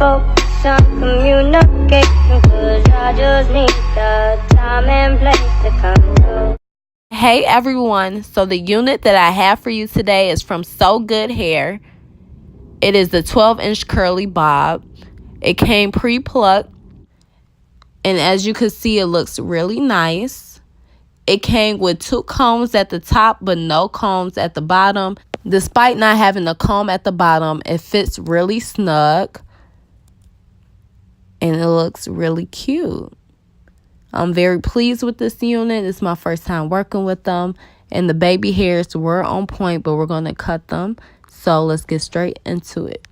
focus on communication, 'cause I just need the time and place to come through. Hey everyone, so the unit that I have for you today is from Sogoodhair. It is the 12-inch curly bob. It came pre-plucked, and as you can see, it looks really nice. It came with 2 combs at the top but no combs at the bottom. Despite not having a comb at the bottom, it fits really snug and it looks really cute. I'm very pleased with this unit. It's my first time working with them, and the baby hairs were on point, but we're going to cut them. So let's get straight into it.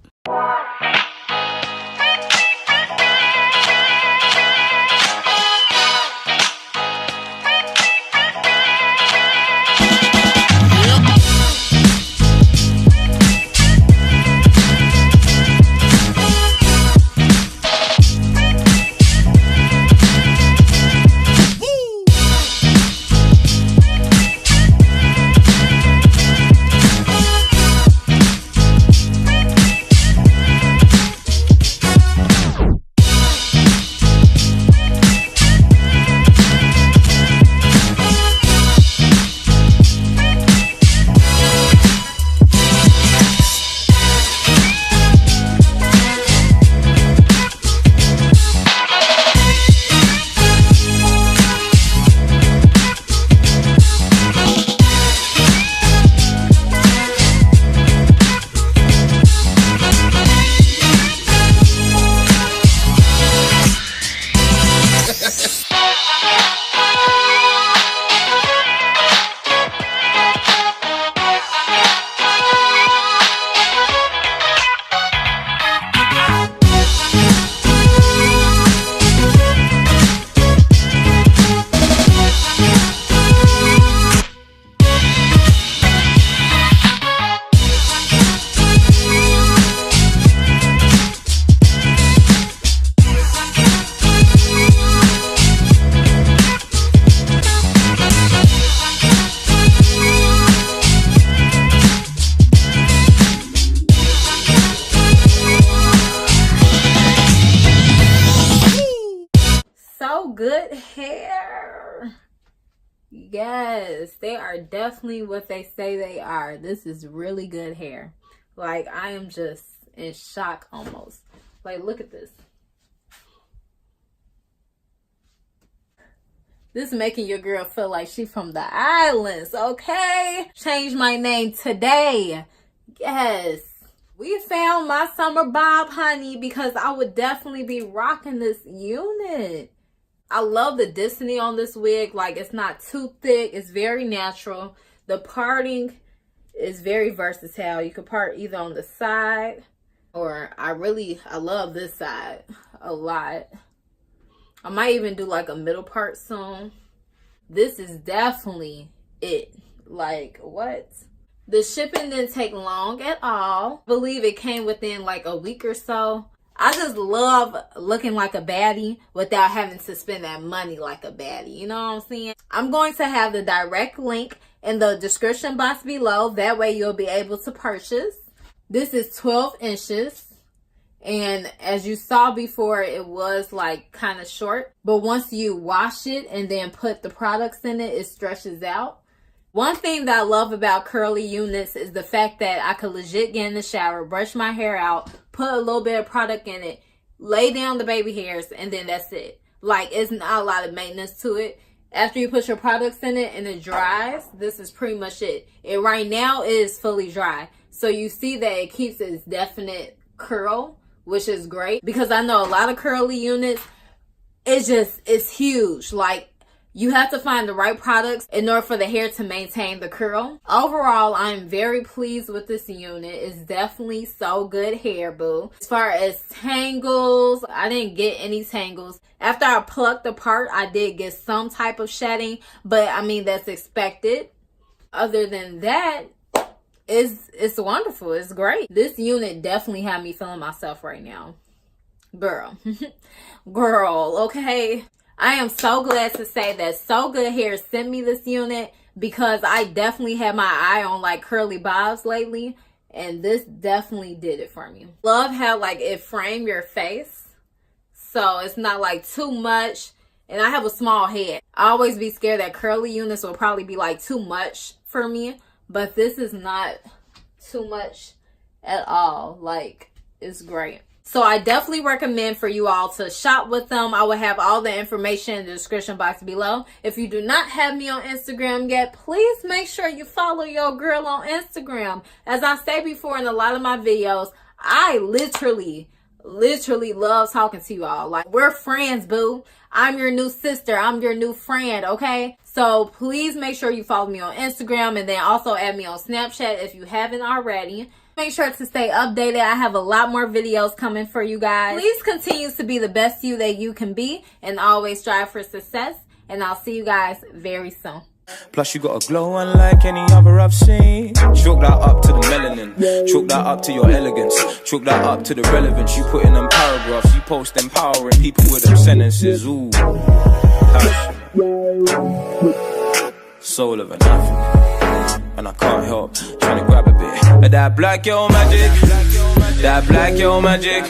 Good hair. Yes, they are definitely what they say they are. This is really good hair. Like, I am just in shock almost. Like, look at this. This is making your girl feel like she from the islands, okay? Change my name today. Yes. We found my summer bob, honey, because I would definitely be rocking this unit. I love the density on this wig. Like, it's not too thick. It's very natural. The parting is very versatile. You can part either on the side, or I love this side a lot. I might even do like a middle part soon. This is definitely it. Like, what? The shipping didn't take long at all. I believe it came within like a week or so. I just love looking like a baddie without having to spend that money like a baddie. You know what I'm saying? I'm going to have the direct link in the description box below. That way you'll be able to purchase. This is 12 inches. And as you saw before, it was like kind of short. But once you wash it and then put the products in it, it stretches out. One thing that I love about curly units is the fact that I could legit get in the shower, brush my hair out, put a little bit of product in it, lay down the baby hairs, and then that's it. Like, it's not a lot of maintenance to it. After you put your products in it and it dries, this is pretty much it. It right now is fully dry. So you see that it keeps its definite curl, which is great. Because I know a lot of curly units, it's huge. Like, you have to find the right products in order for the hair to maintain the curl. Overall, I'm very pleased with this unit. It's definitely Sogoodhair, boo. As far as tangles, I didn't get any tangles. After I plucked apart, I did get some type of shedding, but I mean, that's expected. Other than that, it's wonderful. It's great. This unit definitely had me feeling myself right now. Girl. Girl, okay? I am so glad to say that Sogoodhair sent me this unit, because I definitely had my eye on like curly bobs lately, and this definitely did it for me. Love how like it framed your face, so it's not like too much. And I have a small head. I always be scared that curly units will probably be like too much for me, but this is not too much at all. Like, it's great. So I definitely recommend for you all to shop with them. I will have all the information in the description box below. If you do not have me on Instagram yet, please make sure you follow your girl on Instagram. As I say before in a lot of my videos, I literally love talking to you all. Like, we're friends, boo. I'm your new sister. I'm your new friend, okay? So please make sure you follow me on Instagram, and then also add me on Snapchat if you haven't already. Make sure to stay updated. I have a lot more videos coming for you guys. Please continue to be the best you that you can be, and always strive for success. And I'll see you guys very soon. Plus you got a glow unlike any other I've seen. Chalk that up to the melanin, chalk that up to your elegance, chalk that up to the relevance. You put in them paragraphs, you post empowering people with them sentences. Ooh, passion, soul of an African, and I can't help trying to grab a bit of that black girl magic, that black girl magic.